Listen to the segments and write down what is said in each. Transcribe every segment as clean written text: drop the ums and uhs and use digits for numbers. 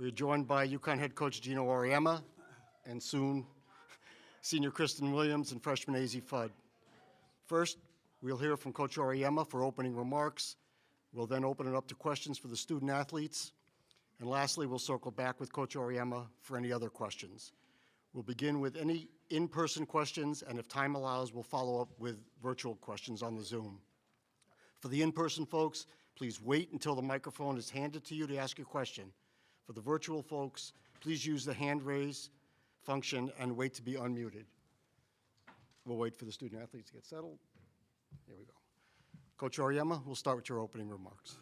We are joined by UConn head coach Gino Auriemma and soon senior Kristen Williams and freshman AZ Fudd. First, we'll hear from Coach Auriemma for opening remarks. We'll then open it up to questions for the student athletes. And lastly, we'll circle back with Coach Auriemma for any other questions. We'll begin with any in-person questions, and if time allows, we'll follow up with virtual questions on the Zoom. For the in-person folks, please wait until the microphone is handed to you to ask your question. For the virtual folks, please use the hand raise function and wait to be unmuted. We'll wait for the student athletes to get settled. Here we go. Coach Auriemma, we'll start with your opening remarks.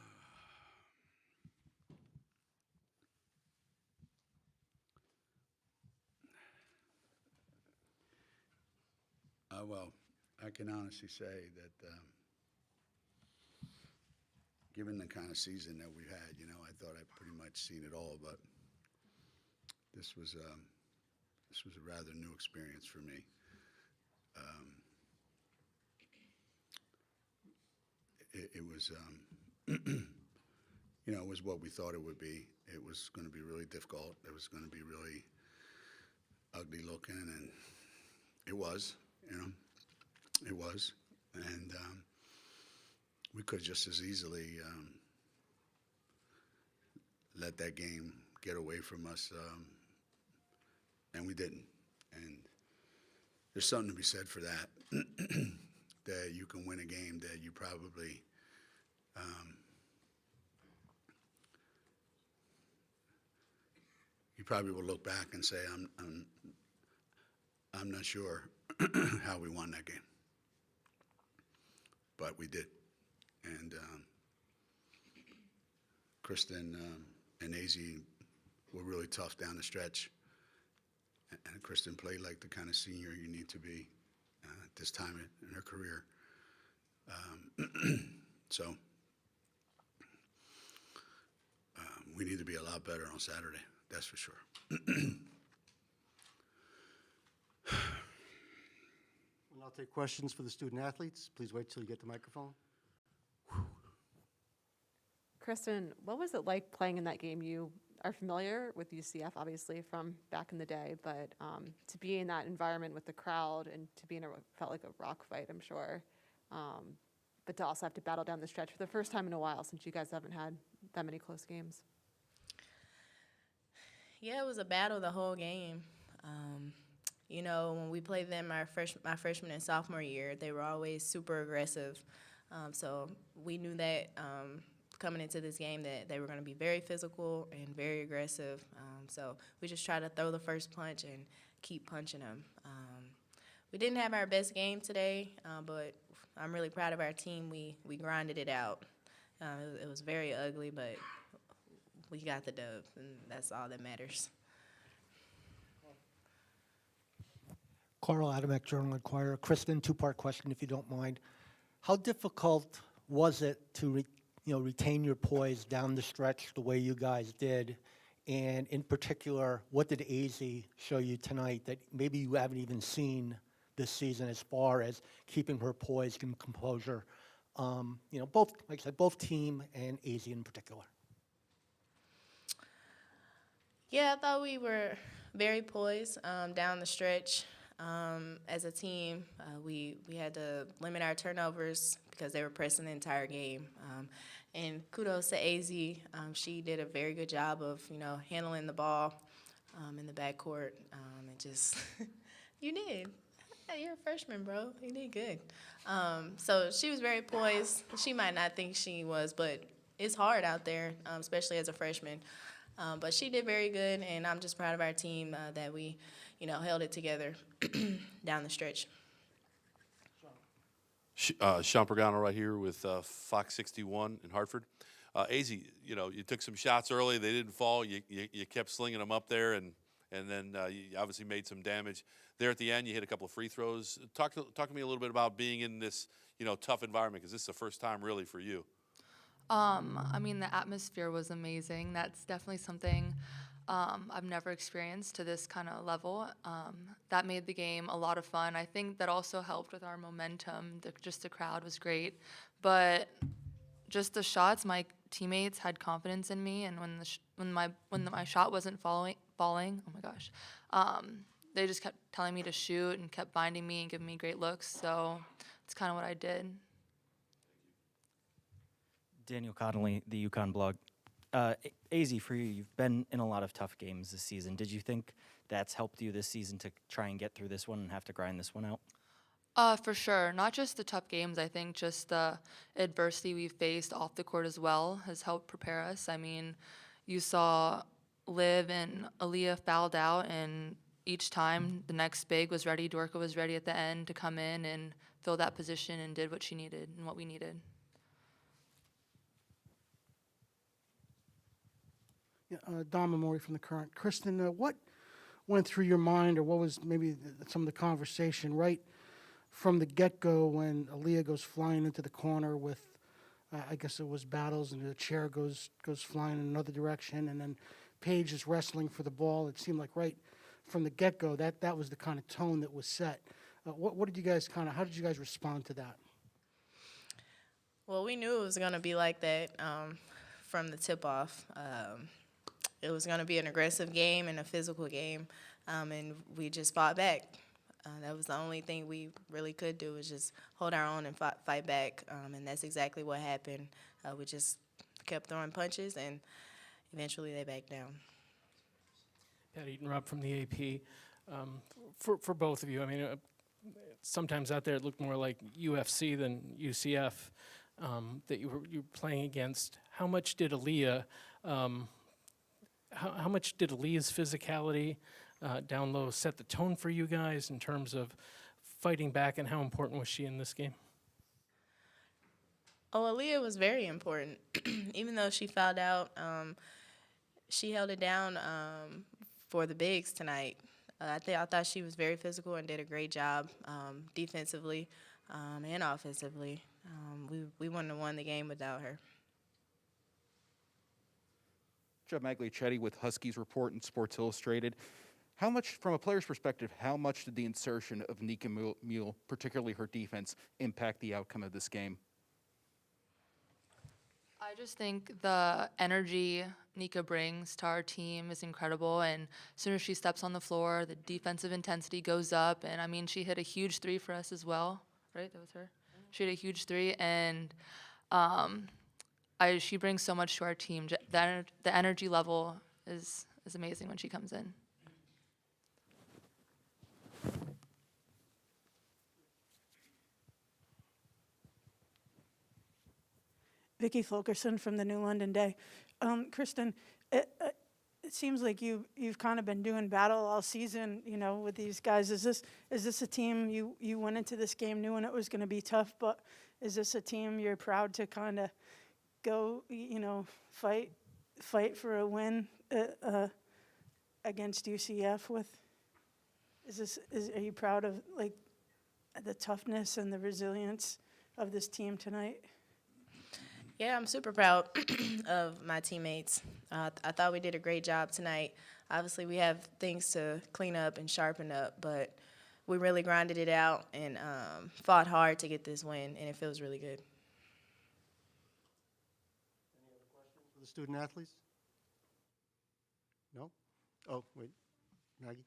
Well, I can honestly say that given the kind of season that we've had, I thought I'd pretty much seen it all, but this was a rather new experience for me. It was, it was what we thought it would be. It was going to be really difficult. It was going to be really ugly looking, and it was, it was. And we could just as easily let that game get away from us, and we didn't. And there's something to be said for that, that you can win a game that you probably will look back and say, I'm not sure how we won that game, but we did. And Kristen and AZ were really tough down the stretch, and Kristen played like the kind of senior you need to be at this time in her career. So we need to be a lot better on Saturday, that's for sure. We'll now take questions for the student athletes. Please wait till you get the microphone. Kristen, what was it like playing in that game? You are familiar with UCF, obviously, from back in the day, but to be in that environment with the crowd and to be in felt like a rock fight, I'm sure, but to also have to battle down the stretch for the first time in a while since you guys haven't had that many close games. Yeah, it was a battle the whole game. When we played them my freshman and sophomore year, they were always super aggressive. So we knew that coming into this game that they were going to be very physical and very aggressive. So we just tried to throw the first punch and keep punching them. We didn't have our best game today, but I'm really proud of our team. We grinded it out. It was very ugly, but we got the dub, and that's all that matters. Carl Adamek, Journal-Inquirer. Kristen, two-part question, if you don't mind. How difficult was it to retain your poise down the stretch the way you guys did? And in particular, what did AZ show you tonight that maybe you haven't even seen this season as far as keeping her poised and composure? Both, like I said, both team and AZ in particular. Yeah, I thought we were very poised down the stretch. As a team, we had to limit our turnovers because they were pressing the entire game. And kudos to AZ. She did a very good job of, handling the ball in the backcourt. And just, you did. Hey, you're a freshman, bro. You did good. So she was very poised. She might not think she was, but it's hard out there, especially as a freshman. But she did very good, and I'm just proud of our team that we, held it together down the stretch. Sean Pagano right here with Fox 61 in Hartford. AZ, you took some shots early. They didn't fall. You kept slinging them up there, and then you obviously made some damage. There at the end, you hit a couple of free throws. Talk to me a little bit about being in this, tough environment, because this is the first time really for you. The atmosphere was amazing. That's definitely something I've never experienced to this kind of level. That made the game a lot of fun. I think that also helped with our momentum. The crowd was great. But just the shots, my teammates had confidence in me, and when my shot wasn't falling. Oh my gosh, they just kept telling me to shoot and kept binding me and giving me great looks. So it's kind of what I did. Daniel Connolly, the UConn blog. AZ, for you, you've been in a lot of tough games this season. Did you think that's helped you this season to try and get through this one and have to grind this one out? For sure. Not just the tough games. I think just the adversity we've faced off the court as well has helped prepare us. I mean, you saw Liv and Aaliyah fouled out, and each time the next big was ready, Dorka was ready at the end to come in and fill that position and did what she needed and what we needed. Yeah, Don Memori from The Current. Kristen, what went through your mind, or what was maybe some of the conversation right from the get-go when Aaliyah goes flying into the corner with, I guess it was Battles, and the chair goes flying in another direction, and then Paige is wrestling for the ball. It seemed like right from the get-go that was the kind of tone that was set. What did you guys how did you guys respond to that? Well, we knew it was going to be like that from the tip-off. It was going to be an aggressive game and a physical game, and we just fought back. That was the only thing we really could do, was just hold our own and fight back, and that's exactly what happened. We just kept throwing punches, and eventually they backed down. Pat Eaton-Rupp from the AP. For both of you, I mean, sometimes out there it looked more like UFC than UCF that you were playing against. How much did Aaliyah, how much did Aaliyah's physicality down low set the tone for you guys in terms of fighting back, and how important was she in this game? Oh, Aaliyah was very important. Even though she fouled out, she held it down for the bigs tonight. I thought she was very physical and did a great job defensively and offensively. We wouldn't have won the game without her. Joe Magliochetti with Huskies Report and Sports Illustrated. How much, from a player's perspective, how much did the insertion of Nika Mule, particularly her defense, impact the outcome of this game? I just think the energy Nika brings to our team is incredible, and as soon as she steps on the floor, the defensive intensity goes up, and I mean, she hit a huge three for us as well, right? That was her? She hit a huge three, and she brings so much to our team. The energy level is amazing when she comes in. Vicky Fulkerson from the New London Day. Kristen, it seems like you've kind of been doing battle all season, you know, with these guys. Is this a team you went into this game knowing it was going to be tough, but is this a team you're proud to kind of go, you know, fight for a win against UCF with? Are you proud of like the toughness and the resilience of this team tonight? Yeah, I'm super proud of my teammates. I thought we did a great job tonight. Obviously, we have things to clean up and sharpen up, but we really grinded it out and fought hard to get this win, and it feels really good. Any other questions for the student athletes? No? Oh, wait. Maggie?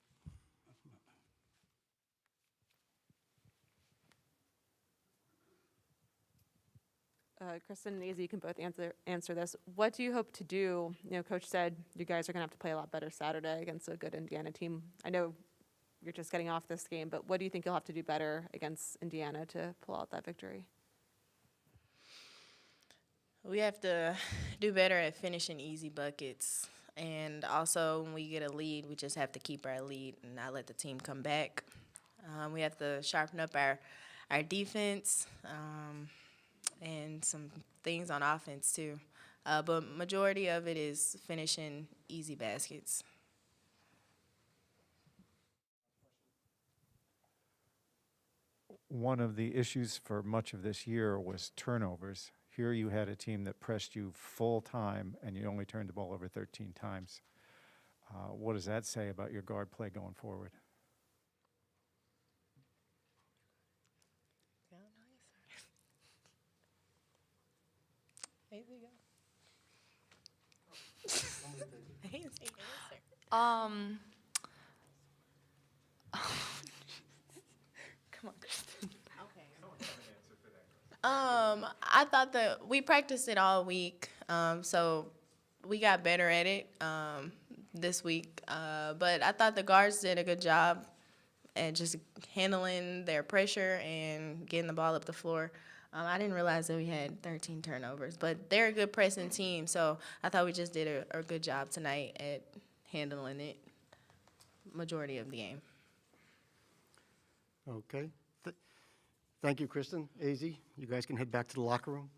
Kristen and Izzy, you can both answer this. What do you hope to do? You know, Coach said you guys are going to have to play a lot better Saturday against a good Indiana team. I know you're just getting off this game, but what do you think you'll have to do better against Indiana to pull out that victory? We have to do better at finishing easy buckets. And also, when we get a lead, we just have to keep our lead and not let the team come back. We have to sharpen up our defense. And some things on offense too. But majority of it is finishing easy baskets. One of the issues for much of this year was turnovers. Here you had a team that pressed you full time and you only turned the ball over 13 times. What does that say about your guard play going forward? There you go. Um, come on, Kristen. I thought that we practiced it all week, so we got better at it this week. But I thought the guards did a good job at just handling their pressure and getting the ball up the floor. I didn't realize that we had 13 turnovers, but they're a good pressing team, so I thought we just did a good job tonight at handling it majority of the game. Okay. Thank you, Kristen. AZ, you guys can head back to the locker room.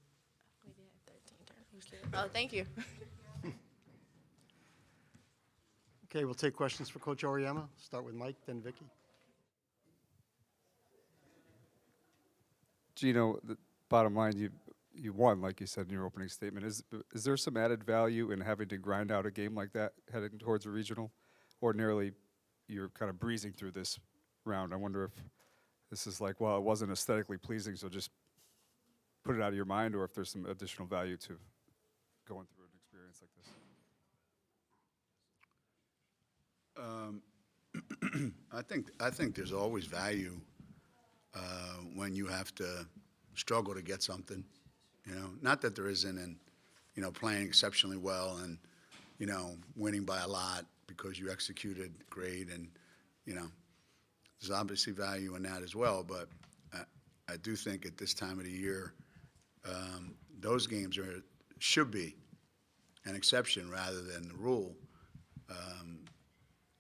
We did have 13 turnovers. Oh, thank you. Okay, we'll take questions for Coach Auriemma. Start with Mike, then Vicky. Gino, the bottom line, you won, like you said in your opening statement. Is there some added value in having to grind out a game like that heading towards a regional? Ordinarily, you're kind of breezing through this round. I wonder if this is like, well, it wasn't aesthetically pleasing, so just put it out of your mind, or if there's some additional value to going through an experience like this. I think there's always value when you have to struggle to get something, you know. Not that there isn't, and you know, playing exceptionally well and you know, winning by a lot because you executed great, and you know, there's obviously value in that as well. But I do think at this time of the year, those games should be an exception rather than the rule.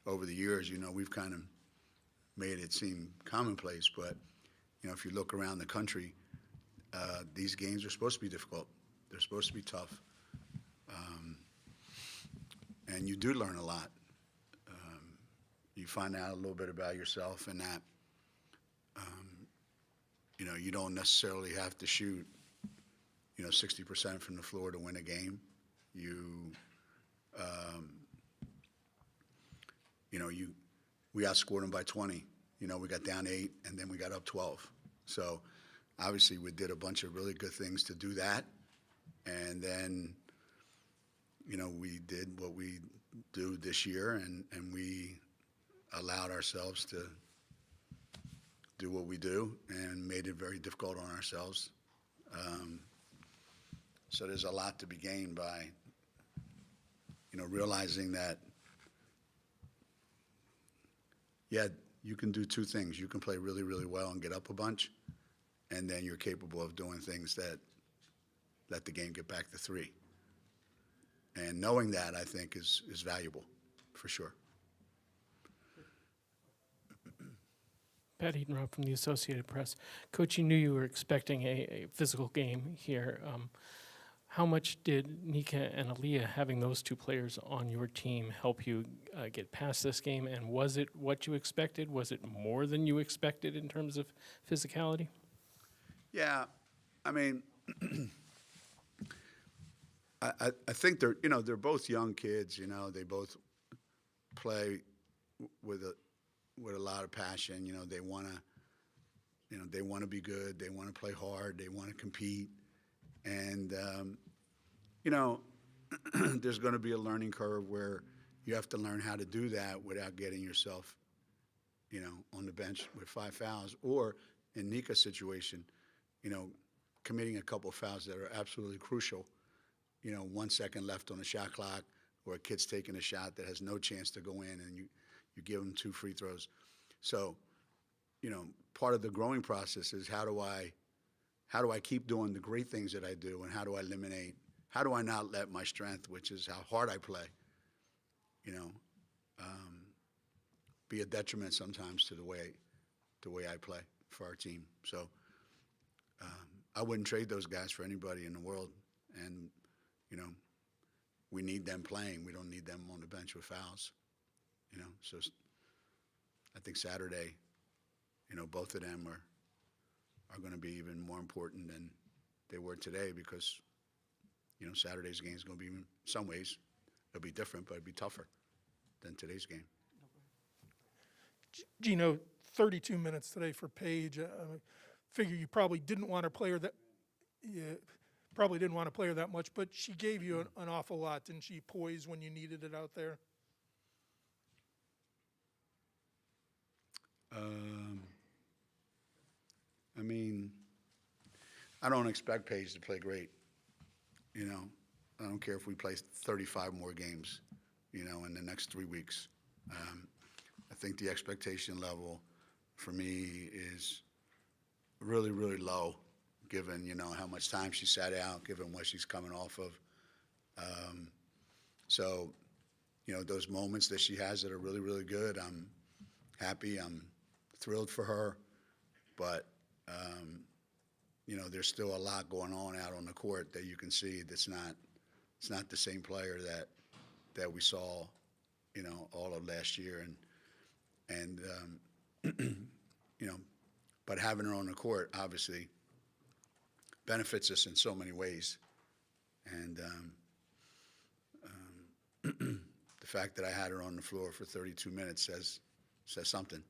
Over the years, you know, we've kind of made it seem commonplace, but you know, if you look around the country, these games are supposed to be difficult. They're supposed to be tough, and you do learn a lot. You find out a little bit about yourself, and that you know, you don't necessarily have to shoot, you know, 60% from the floor to win a game. You know, we outscored them by 20. You know, we got down 8, and then we got up 12. So, obviously, we did a bunch of really good things to do that. And then, you know, we did what we do this year, and we allowed ourselves to do what we do and made it very difficult on ourselves. So there's a lot to be gained by, you know, realizing that, yeah, you can do two things. You can play really, really well and get up a bunch, and then you're capable of doing things that let the game get back to 3. And knowing that, I think, is valuable, for sure. Pat Eaton-Rob from the Associated Press. Coach, you knew you were expecting a physical game here. How much did Nika and Aaliyah, having those two players on your team, help you get past this game? And was it what you expected? Was it more than you expected in terms of physicality? Yeah, I mean, I think they're both young kids. You know, they both play with a lot of passion. You know, they want to be good. They want to play hard. They want to compete. And, you know, there's going to be a learning curve where you have to learn how to do that without getting yourself, you know, on the bench with 5 fouls. Or in Nika's situation, you know, committing a couple of fouls that are absolutely crucial. You know, 1 second left on the shot clock, or a kid's taking a shot that has no chance to go in, and you give them 2 free throws. So, you know, part of the growing process is how do I keep doing the great things that I do, and how do I not let my strength, which is how hard I play, you know, be a detriment sometimes to the way I play for our team. So I wouldn't trade those guys for anybody in the world, and you know, we need them playing. We don't need them on the bench with fouls, you know. So I think Saturday, you know, both of them are going to be even more important than they were today, because, you know, Saturday's game is going to be, in some ways, it'll be different, but it'll be tougher than today's game. Gino, 32 minutes today for Paige. Figure you probably didn't want a player that probably didn't want to play her that much, but she gave you an awful lot, didn't she? Poise when you needed it out there. I mean, I don't expect Paige to play great. You know, I don't care if we play 35 more games, you know, in the next 3 weeks. I think the expectation level for me is really, really low, given, you know, how much time she sat out, given what she's coming off of. So, you know, those moments that she has that are really, really good, I'm happy, I'm thrilled for her. But, you know, there's still a lot going on out on the court that you can see that's not, it's not the same player that we saw, you know, all of last year. And you know, but having her on the court obviously benefits us in so many ways. And the fact that I had her on the floor for 32 minutes says something,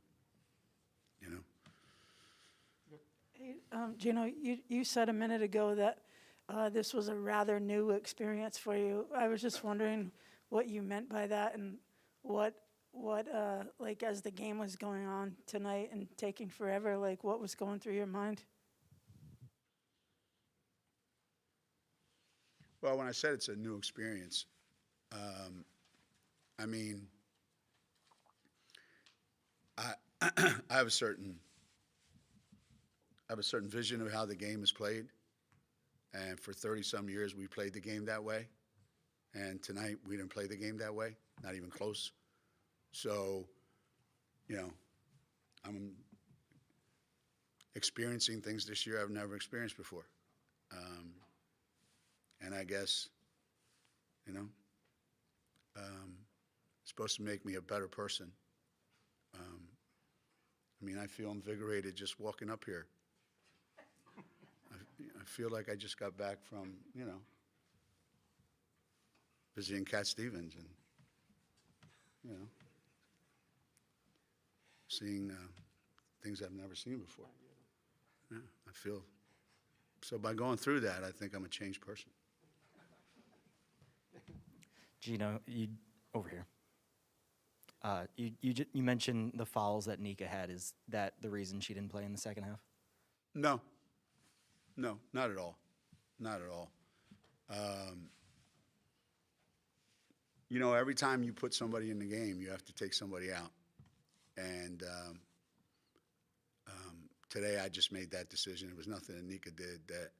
you know. Hey, Gino, you said a minute ago that this was a rather new experience for you. I was just wondering what you meant by that, and what like as the game was going on tonight and taking forever, like what was going through your mind? Well, when I said it's a new experience, I mean, I have a certain vision of how the game is played, and for 30-some years we played the game that way, and tonight we didn't play the game that way, not even close. So, you know, I'm experiencing things this year I've never experienced before. And I guess, you know, it's supposed to make me a better person. I mean, I feel invigorated just walking up here. I feel like I just got back from, you know, visiting Cat Stevens and, you know, seeing things I've never seen before. Yeah, I feel, so by going through that, I think I'm a changed person. Gino, over here. You mentioned the fouls that Nika had. Is that the reason she didn't play in the second half? No, not at all, not at all. You know, every time you put somebody in the game, you have to take somebody out. And today I just made that decision. It was nothing that Nika did that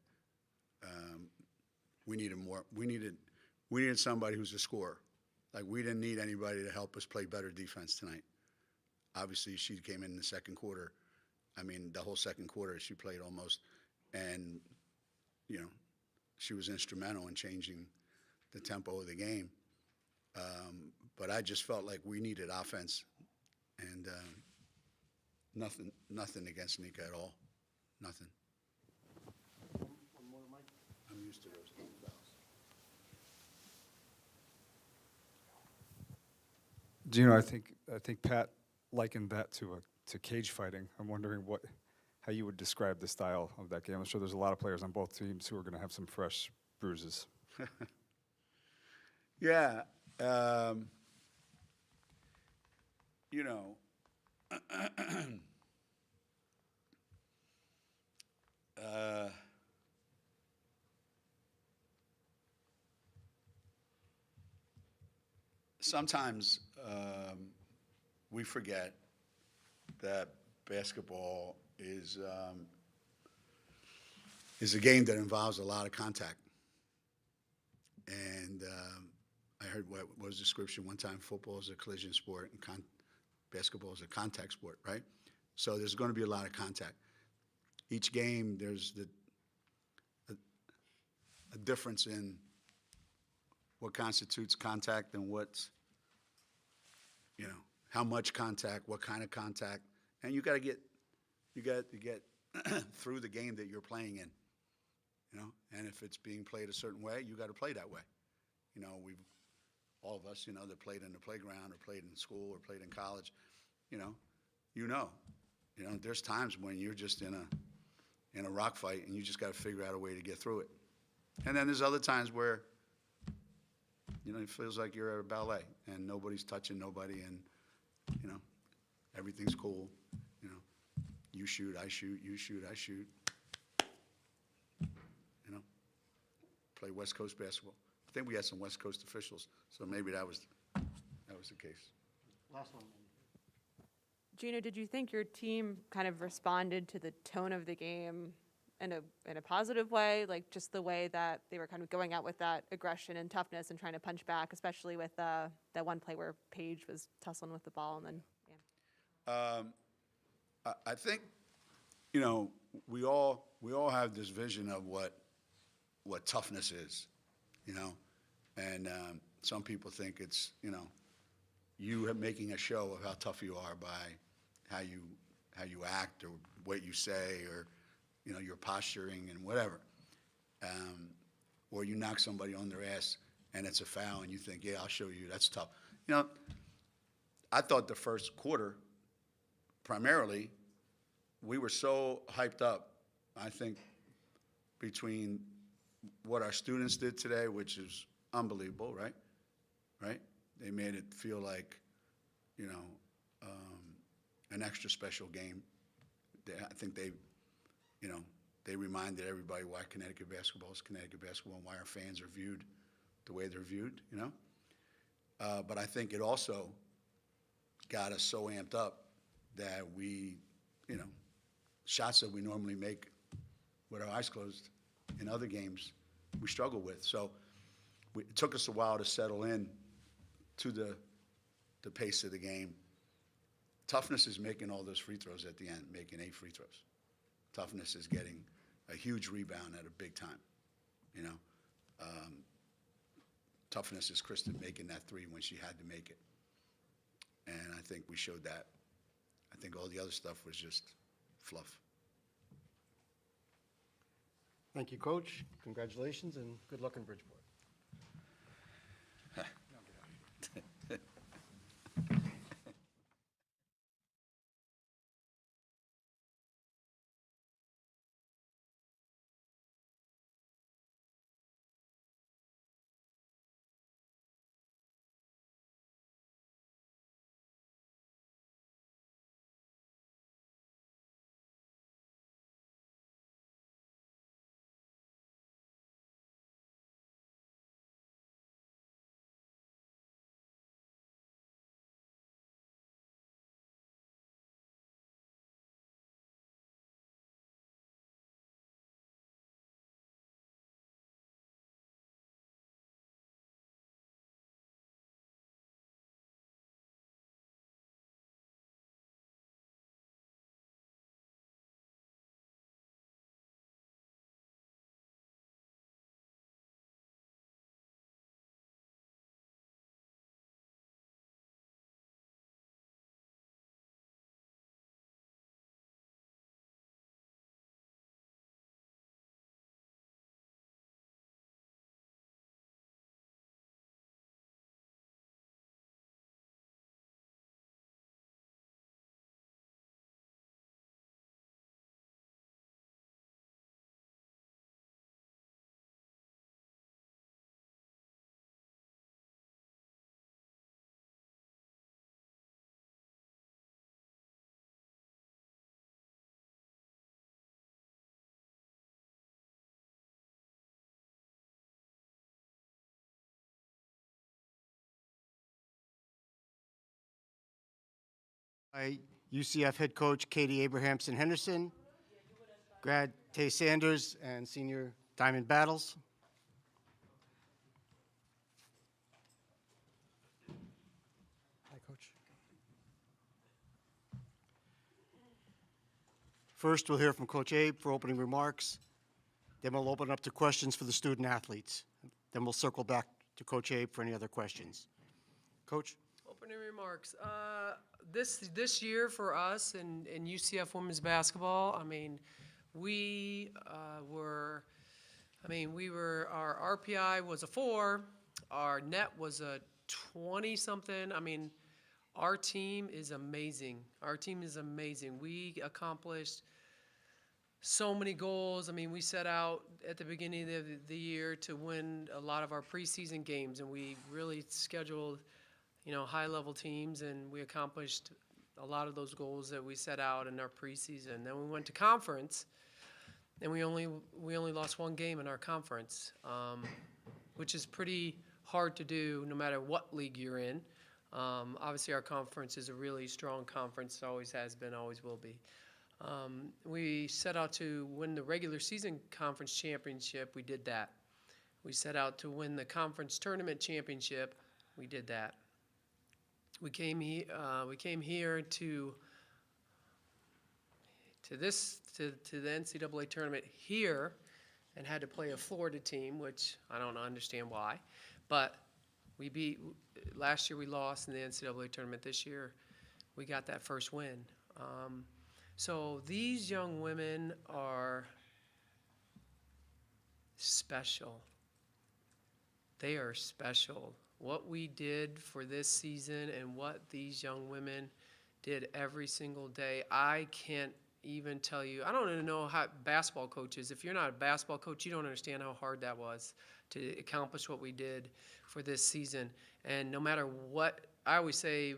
we needed more. We needed somebody who's a scorer. Like, we didn't need anybody to help us play better defense tonight. Obviously, she came in the second quarter. I mean, the whole second quarter she played almost. And, you know, she was instrumental in changing the tempo of the game. But I just felt like we needed offense. And nothing against Nika at all. Nothing. One more, Mike. I'm used to those fouls. Gino, I think Pat likened that to cage fighting. I'm wondering how you would describe the style of that game. I'm sure there's a lot of players on both teams who are going to have some fresh bruises. Yeah. You know, sometimes we forget that basketball is a game that involves a lot of contact. And I heard what was the description one time: football is a collision sport and basketball is a contact sport, right? So there's going to be a lot of contact. Each game, there's a difference in what constitutes contact and what's, you know, how much contact, what kind of contact, and you got to get through the game that you're playing in, you know. And if it's being played a certain way, you got to play that way. You know, all of us, you know, that played in the playground or played in school or played in college, you know, there's times when you're just in a rock fight and you just got to figure out a way to get through it. And then there's other times where, it feels like you're at a ballet and nobody's touching nobody and, everything's cool. You shoot, I shoot, you shoot, I shoot. Play West Coast basketball. I think we had some West Coast officials, so maybe that was the case. Last one. Gino, did you think your team kind of responded to the tone of the game in a positive way, like just the way that they were kind of going out with that aggression and toughness and trying to punch back, especially with that one play where Paige was tussling with the ball and then. Yeah. I think, we all have this vision of what toughness is, and some people think it's, you making a show of how tough you are by how you act or what you say or, your posturing and whatever. Or you knock somebody on their ass and it's a foul and you think, yeah, I'll show you, that's tough. I thought the first quarter, primarily, we were so hyped up, I think, between what our students did today, which is unbelievable, right? Right? They made it feel like, an extra special game. I think they reminded everybody why Connecticut basketball is Connecticut basketball and why our fans are viewed the way they're viewed, But I think it also got us so amped up that we, shots that we normally make with our eyes closed in other games, we struggle with. So it took us a while to settle in to the pace of the game. Toughness is making all those free throws at the end, making 8 free throws. Toughness is getting a huge rebound at a big time, Toughness is Kristen making that 3 when she had to make it. And I think we showed that. I think all the other stuff was just fluff. Thank you, Coach. Congratulations and good luck in Bridgeport. By UCF head coach Katie Abrahamson Henderson, grad Tay Sanders, and senior Diamond Battles. Hi, Coach. First, we'll hear from Coach Abe for opening remarks. Then we'll open up to questions for the student athletes. Then we'll circle back to Coach Abe for any other questions. Coach? Opening remarks. This year for us in UCF women's basketball, we were our RPI was a 4, our net was a 20-something. Our team is amazing. Our team is amazing. We accomplished so many goals. I mean, we set out at the beginning of the year to win a lot of our preseason games, and we really scheduled, high-level teams, and we accomplished a lot of those goals that we set out in our preseason. Then we went to conference, and we only lost one game in our conference, which is pretty hard to do no matter what league you're in. Obviously, our conference is a really strong conference, always has been, always will be. We set out to win the regular season conference championship. We did that. We set out to win the conference tournament championship. We did that. We came here to the NCAA tournament here, and had to play a Florida team, which I don't understand why, but we beat. Last year we lost in the NCAA tournament. This year we got that first win. So these young women are special. They are special. What we did for this season and what these young women did every single day, I can't even tell you. I don't even know how basketball coaches, if you're not a basketball coach, you don't understand how hard that was to accomplish what we did for this season. And no matter what, I always say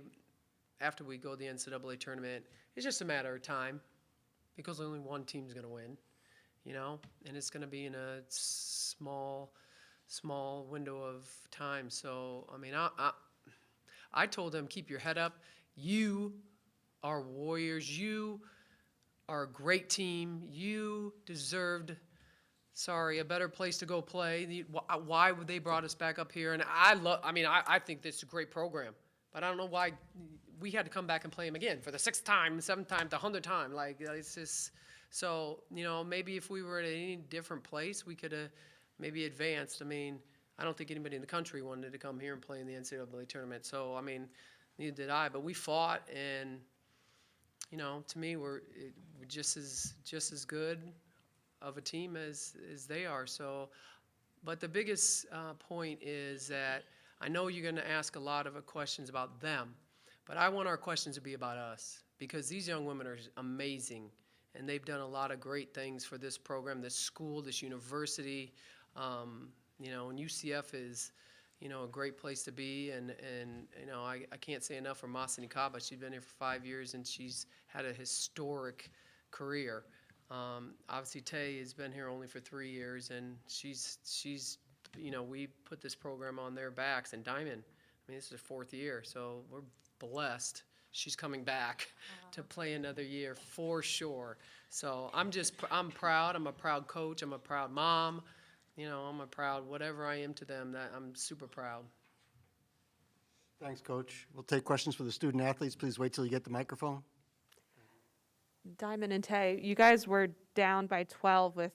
after we go to the NCAA tournament, it's just a matter of time, because only one team's going to win, and it's going to be in a small window of time. So, I mean, I told them, keep your head up. You are warriors. You are a great team. You deserved, a better place to go play. Why would they brought us back up here? And I think this is a great program, but I don't know why we had to come back and play them again for the 6th time, 7th time, the 100th time. Like, it's just, so, maybe if we were at any different place, we could have maybe advanced. I mean, I don't think anybody in the country wanted to come here and play in the NCAA tournament. So, I mean, neither did I, but we fought, and, to me, we're just as good of a team as they are. So, but the biggest point is that I know you're going to ask a lot of questions about them, but I want our questions to be about us, because these young women are amazing, and they've done a lot of great things for this program, this school, this university. And UCF is, a great place to be. And I can't say enough for Masani Kaba. She's been here for 5 years, and she's had a historic career. Obviously, Tay has been here only for 3 years, and she's we put this program on their backs. And Diamond, this is her 4th year, so we're blessed. She's coming back to play another year for sure. So I'm proud. I'm a proud coach. I'm a proud mom. I'm a proud whatever I am to them. That I'm super proud. Thanks, Coach. We'll take questions for the student athletes. Please wait till you get the microphone. Diamond and Tay, you guys were down by 12 with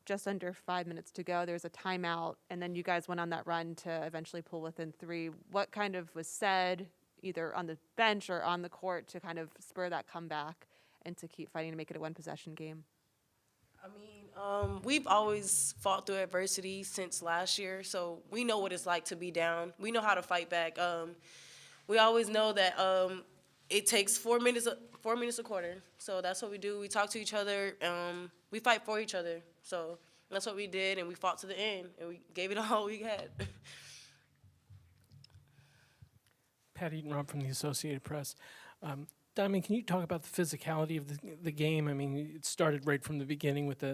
just under 5 minutes to go. There's a timeout, and then you guys went on that run to eventually pull within 3. What kind of was said, either on the bench or on the court, to kind of spur that comeback and to keep fighting to make it a one-possession game? We've always fought through adversity since last year, so we know what it's like to be down. We know how to fight back. We always know that it takes 4 minutes a quarter, so that's what we do. We talk to each other. We fight for each other, so that's what we did, and we fought to the end, and we gave it all we had. Pat Eaton-Rob from the Associated Press. Diamond, can you talk about the physicality of the game? I mean, it started right from the beginning with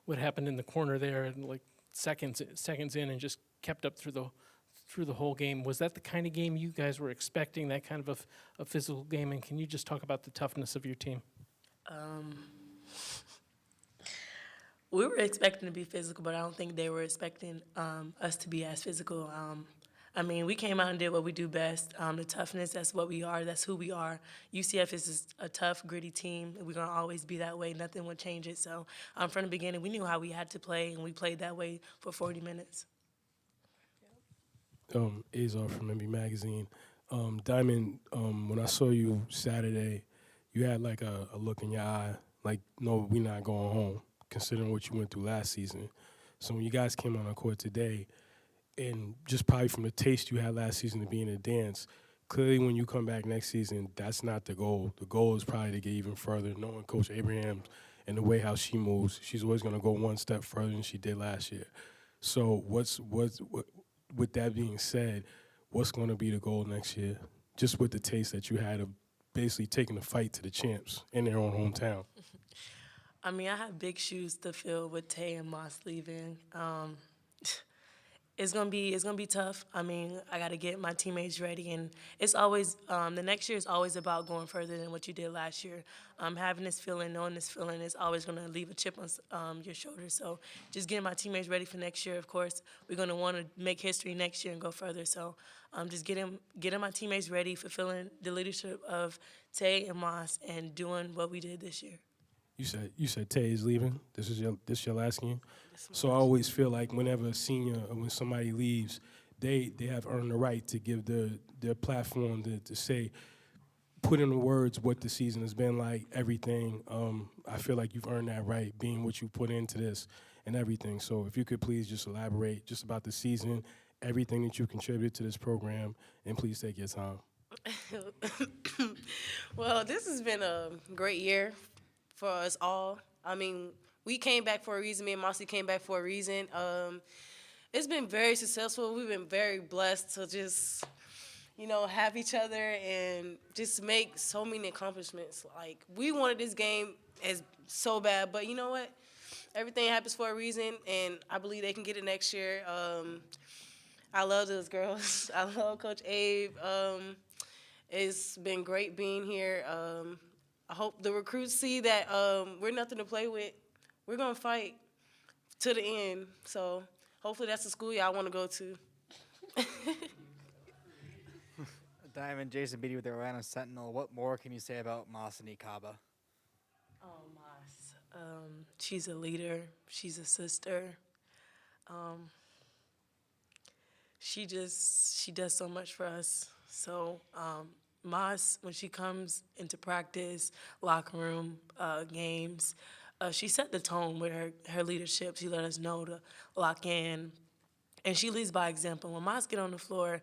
what happened in the corner there, and like seconds in, and just kept up through the whole game. Was that the kind of game you guys were expecting? That kind of a physical game? And can you just talk about the toughness of your team? We were expecting to be physical, but I don't think they were expecting us to be as physical. We came out and did what we do best. The toughness, that's what we are. That's who we are. UCF is a tough, gritty team. We're going to always be that way. Nothing would change it. So from the beginning, we knew how we had to play, and we played that way for 40 minutes. Azar from MB Magazine. Diamond, when I saw you Saturday, you had like a look in your eye, like, no, we're not going home, considering what you went through last season. So when you guys came on the court today, and just probably from the taste you had last season to be in a dance, clearly when you come back next season, that's not the goal. The goal is probably to get even further, knowing Coach Abraham and the way how she moves, she's always going to go one step further than she did last year. So with that being said, what's going to be the goal next year? Just with the taste that you had of basically taking the fight to the champs in their own hometown. I mean, I have big shoes to fill with Tay and Moss leaving. It's gonna be tough. I mean, I got to get my teammates ready, and it's always the next year is always about going further than what you did last year. Having this feeling, knowing this feeling, is always gonna leave a chip on your shoulder. So, just getting my teammates ready for next year. Of course, we're gonna want to make history next year and go further. So, just getting my teammates ready, fulfilling the leadership of Tay and Moss, and doing what we did this year. You said Tay is leaving. This your last game. So I always feel like whenever a senior or when somebody leaves, they have earned the right to give their platform to say, put in the words what the season has been like, everything. I feel like you've earned that right, being what you put into this and everything. So if you could please just elaborate just about the season, everything that you contributed to this program, and please take your time. Well, this has been a great year for us all. I mean, we came back for a reason. Me and Mossy came back for a reason. It's been very successful. We've been very blessed to just, have each other and just make so many accomplishments. Like, we wanted this game as so bad, but you know what? Everything happens for a reason, and I believe they can get it next year. I love those girls. I love Coach Abe. It's been great being here. I hope the recruits see that we're nothing to play with. We're going to fight to the end. So hopefully that's the school y'all want to go to. Diamond, Jason Beatty with the Atlanta Sentinel. What more can you say about Moss and Ikaba? Oh, Moss. She's a leader. She's a sister. She does so much for us. So Moss, when she comes into practice, locker room, games, she set the tone with her leadership. She let us know to lock in, and she leads by example. When Moss get on the floor,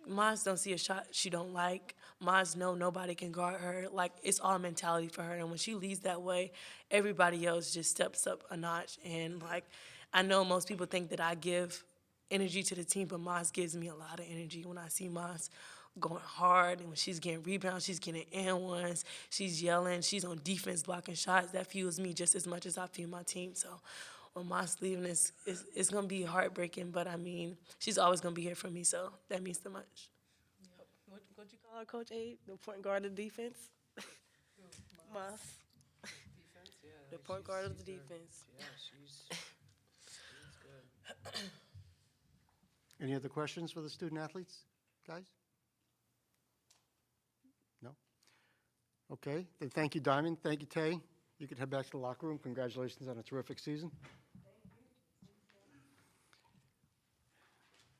Moss don't see a shot she don't like. Moss know nobody can guard her. Like, it's all mentality for her, and when she leads that way, everybody else just steps up a notch. And like, I know most people think that I give energy to the team, but Moss gives me a lot of energy when I see Moss going hard, and when she's getting rebounds, she's getting and-ones, she's yelling, she's on defense blocking shots. That fuels me just as much as I fuel my team. So when Moss leaving, it's going to be heartbreaking, but I mean, she's always going to be here for me, so that means so much. What you call her, Coach Abe? The point guard of the defense? Moss. Defense, yeah. The point guard of the defense. Yeah, she's good. Any other questions for the student athletes, guys? No? Okay, then thank you, Diamond. Thank you, Tay. You can head back to the locker room. Congratulations on a terrific season.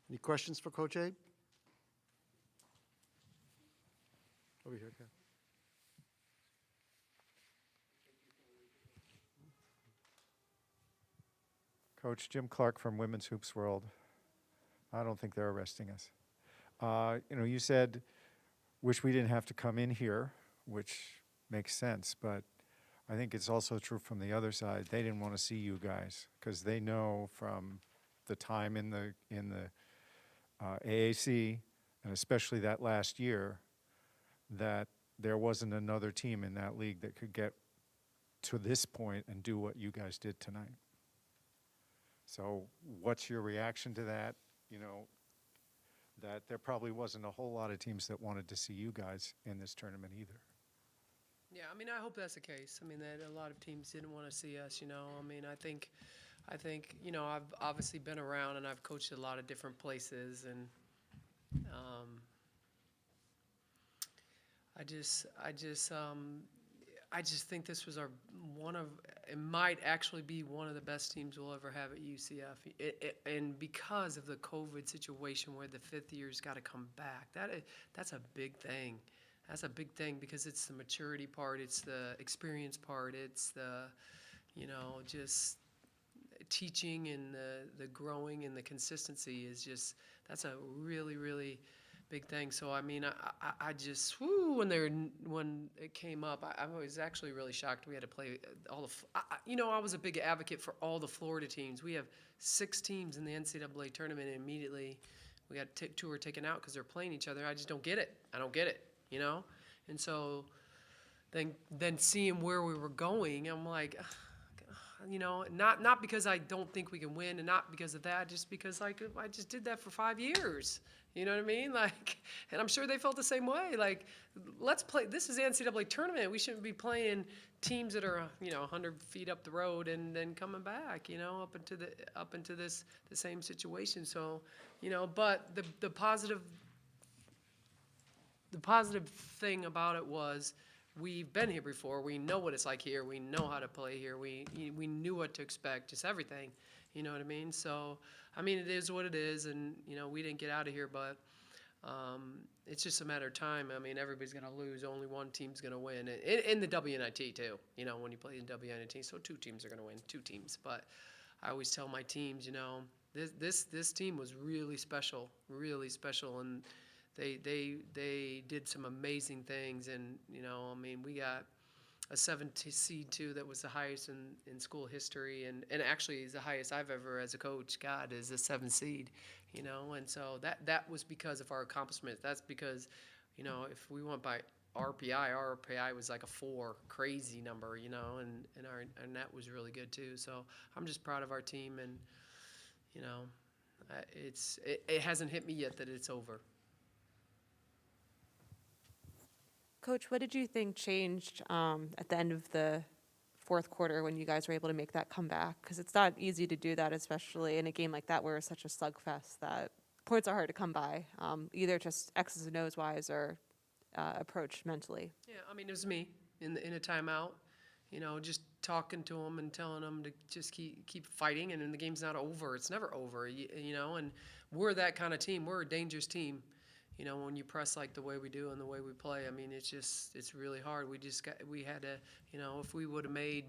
Any questions for Coach Abe? Over here, Ken. Coach Jim Clark from Women's Hoops World. I don't think they're arresting us. You said, wish we didn't have to come in here, which makes sense, but I think it's also true from the other side. They didn't want to see you guys because they know from the time in the AAC, and especially that last year, that there wasn't another team in that league that could get to this point and do what you guys did tonight. So what's your reaction to that? That there probably wasn't a whole lot of teams that wanted to see you guys in this tournament either. Yeah, I mean, I hope that's the case. I mean, that a lot of teams didn't want to see us, I mean, I think, I've obviously been around and I've coached at a lot of different places, and I just think this was it might actually be one of the best teams we'll ever have at UCF. And because of the COVID situation where the fifth year's got to come back, that's a big thing. That's a big thing because it's the maturity part, it's the experience part, it's the, just teaching and the growing and the consistency is just, that's a really, really big thing. So I mean, I just when it came up, I was actually really shocked. We had to play all the. I was a big advocate for all the Florida teams. We have 6 teams in the NCAA tournament, and immediately we got 2 were taken out because they're playing each other. I just don't get it. I don't get it. And so then seeing where we were going, I'm like. Not because I don't think we can win, and not because of that, just because I just did that for 5 years. You know what I mean? And I'm sure they felt the same way. Let's play. This is the NCAA tournament. We shouldn't be playing teams that are 100 feet up the road and then coming back. Up into the same situation. So, but the positive thing about it was. We've been here before. We know what it's like here. We know how to play here. We knew what to expect, just everything. You know what I mean? So, I mean, it is what it is, and, we didn't get out of here, but it's just a matter of time. I mean, everybody's going to lose. Only one team's going to win. In the WNIT, too, when you play in WNIT. So 2 teams are going to win, 2 teams. But I always tell my teams, this team was really special, and they did some amazing things, and we got a 7 seed too that was the highest in school history, and actually is the highest I've ever as a coach got is a 7 seed, and so that was because of our accomplishments. That's because if we went by our RPI was like a 4, crazy number, and that was really good too. So I'm just proud of our team, and it hasn't hit me yet that it's over. Coach, what did you think changed at the end of the 4th quarter when you guys were able to make that comeback? Because it's not easy to do that, especially in a game like that where it's such a slugfest that points are hard to come by, either just X's and O's wise or approach mentally. Yeah, I mean, it was me in a timeout, just talking to them and telling them to just keep fighting, and when the game's not over, it's never over, and we're that kind of team. We're a dangerous team. When you press like the way we do and the way we play, I mean, it's really hard. We had to, if we would have made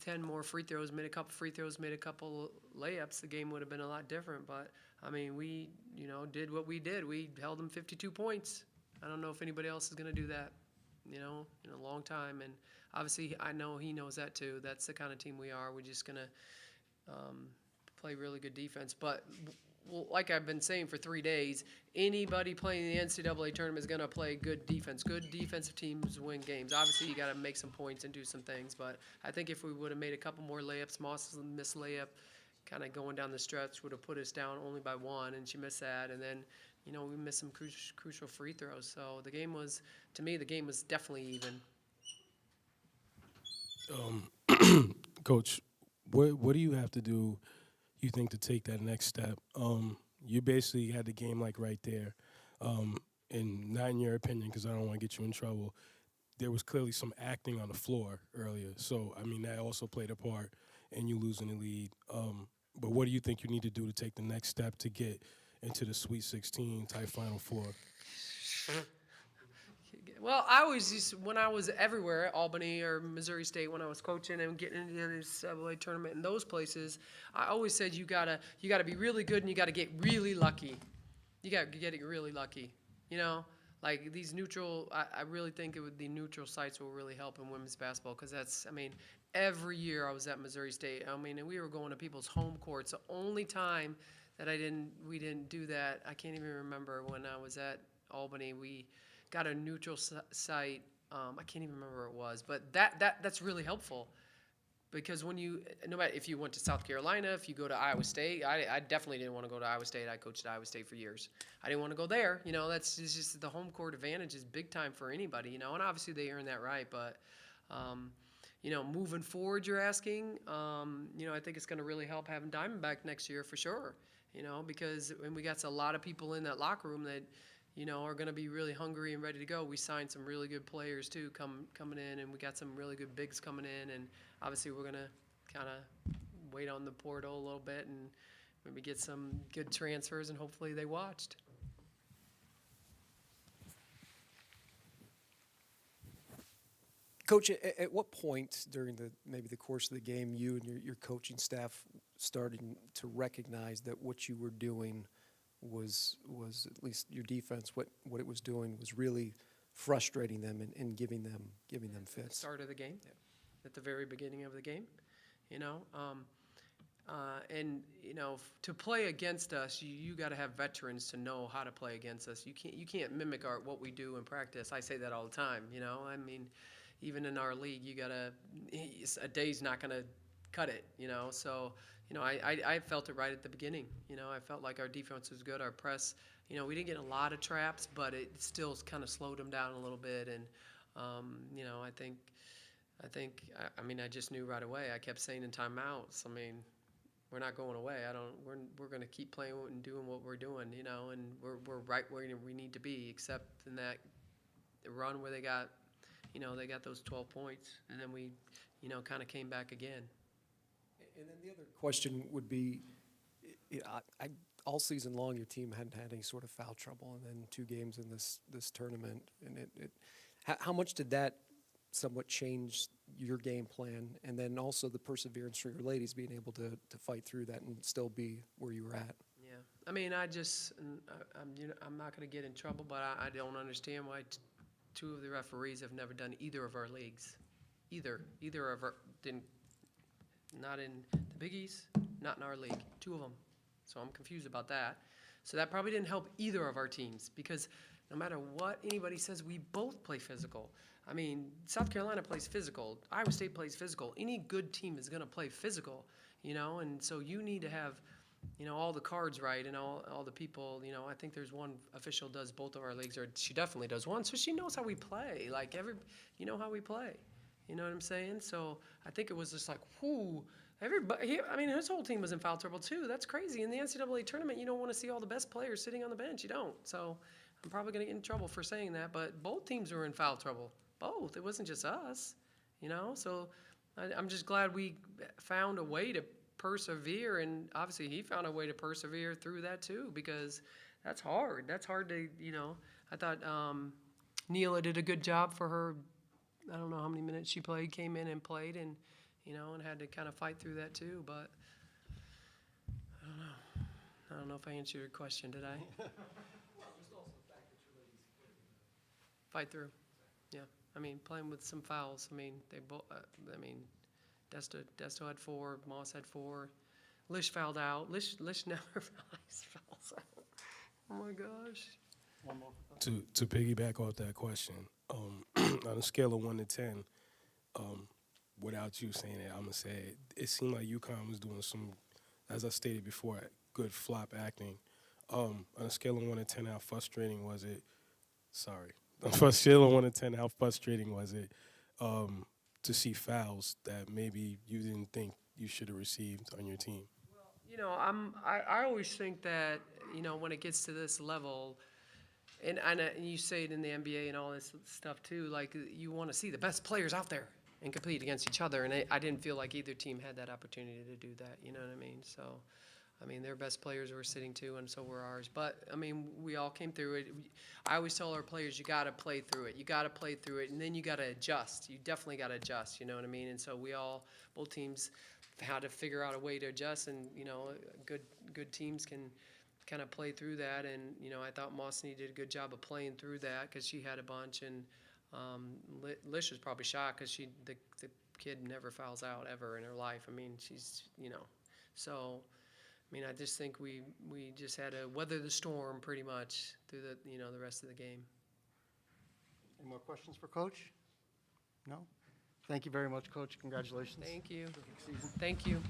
10 more free throws, made a couple free throws, made a couple layups, the game would have been a lot different. But, I mean, we, did what we did. We held them 52 points. I don't know if anybody else is going to do that, in a long time. And obviously, I know he knows that too. That's the kind of team we are. We're just going to play really good defense. But well, like I've been saying for 3 days, anybody playing in the NCAA tournament is going to play good defense. Good defensive teams win games. Obviously, you got to make some points and do some things, but I think if we would have made a couple more layups, Moss's missed layup kind of going down the stretch would have put us down only by 1, and she missed that, and then, we missed some crucial free throws. So the game was, to me, definitely even. Coach, what do you have to do, you think, to take that next step? You basically had the game like right there, and not in your opinion, because I don't want to get you in trouble. There was clearly some acting on the floor earlier, so I mean that also played a part in you losing the lead. But what do you think you need to do to take the next step to get into the Sweet 16 type Final Four? Well, I always used, when I was everywhere, at Albany or Missouri State, when I was coaching and getting into the NCAA tournament in those places, I always said you gotta be really good and you gotta get really lucky. You gotta get it really lucky. Like these neutral, I really think the neutral sites will really help in women's basketball, because that's, I mean, every year I was at Missouri State, I mean, and we were going to people's home courts. The only time that we didn't do that, I can't even remember, when I was at Albany, we got a neutral site. I can't even remember where it was, but that's really helpful, because when no matter if you went to South Carolina, if you go to Iowa State, I definitely didn't want to go to Iowa State. I coached at Iowa State for years. I didn't want to go there. It's just the home court advantage is big time for anybody. And obviously they earn that right, but moving forward, you're asking. I think it's going to really help having Diamondback next year for sure. Because when we got a lot of people in that locker room that are going to be really hungry and ready to go. We signed some really good players, too, coming in, and we got some really good bigs coming in. And obviously we're going to kind of wait on the portal a little bit and maybe get some good transfers, and hopefully they watched. Coach, at what point during maybe the course of the game, you and your coaching staff starting to recognize that what you were doing was at least your defense, what it was doing was really frustrating them and giving them The fits. start of the game, at the very beginning of the game, you know. And you know, to play against us, you got to have veterans to know how to play against us. You can't mimic what we do in practice. I say that all the time. You know, I mean, even in our league, a day's not gonna cut it. You know, so you know, I felt it right at the beginning. You know, I felt like our defense was good. Our press, you know, we didn't get a lot of traps, but it still kind of slowed them down a little bit. And you know, I mean, I just knew right away. I kept saying in timeouts, I mean, we're not going away. We're going to keep playing and doing what we're doing, you know, and we're right where we need to be, except in that run where they got those 12 points, and then we, you know, kind of came back again. And then the other question would be, all season long your team hadn't had any sort of foul trouble, and then 2 games in this tournament, and how much did that somewhat change your game plan, and then also the perseverance for your ladies being able to fight through that and still be where you were at? Yeah, I mean, I'm not going to get in trouble, but I don't understand why 2 of the referees have never done either of our leagues. Either of our didn't, not in the Big East, not in our league. 2 of them. So I'm confused about that. So that probably didn't help either of our teams, because no matter what anybody says, we both play physical. I mean, South Carolina plays physical. Iowa State plays physical. Any good team is going to play physical, you know, and so you need to have, you know, all the cards right and all the people, you know. I think there's one official does both of our leagues, or she definitely does one, so she knows how we play. Like, you know how we play. You know what I'm saying? So I think it was just like, whoo, everybody. I mean, his whole team was in foul trouble too. That's crazy. In the NCAA tournament, you don't want to see all the best players sitting on the bench. You don't. So I'm probably going to get in trouble for saying that, but both teams were in foul trouble. Both. It wasn't just us, you know. So I'm just glad we found a way to persevere, and obviously he found a way to persevere through that too, because that's hard. That's hard to, you know. I thought Neela did a good job for her. I don't know how many minutes she played, came in and played, and, you know, and had to kind of fight through that too. But I don't know. I don't know if I answered your question, did I? Fight through. Yeah. I mean, playing with some fouls. I mean, they both. I mean, Desto had 4, Moss had 4, Lish fouled out. Lish never fouls out. Oh my gosh. One more. To piggyback off that question, on a scale of 1 to 10, without you saying it, I'm gonna say it seemed like UConn was doing some, as I stated before, good flop acting. On a scale of 1 to 10, how frustrating was it? Sorry. On a scale of 1 to 10, how frustrating was it to see fouls that maybe you didn't think you should have received on your team? You know, I always think that, you know, when it gets to this level, and you say it in the NBA and all this stuff too, like, you want to see the best players out there and compete against each other, and I didn't feel like either team had that opportunity to do that, you know what I mean? So, I mean, their best players were sitting too, and so were ours. But, I mean, we all came through it. I always tell our players, you got to play through it. You got to play through it, and then you got to adjust. You definitely got to adjust, you know what I mean? And so both teams had to figure out a way to adjust, and, you know, good teams can kind of play through that. And, you know, I thought Mossney did a good job of playing through that, because she had a bunch, and Lish was probably shocked, because the kid never fouls out ever in her life. I mean, she's, you know, so... I mean, I just think we just had to weather the storm pretty much through the rest of the game. Any more questions for Coach? No? Thank you very much, Coach. Congratulations. Thank you. Perfect season. Thank you.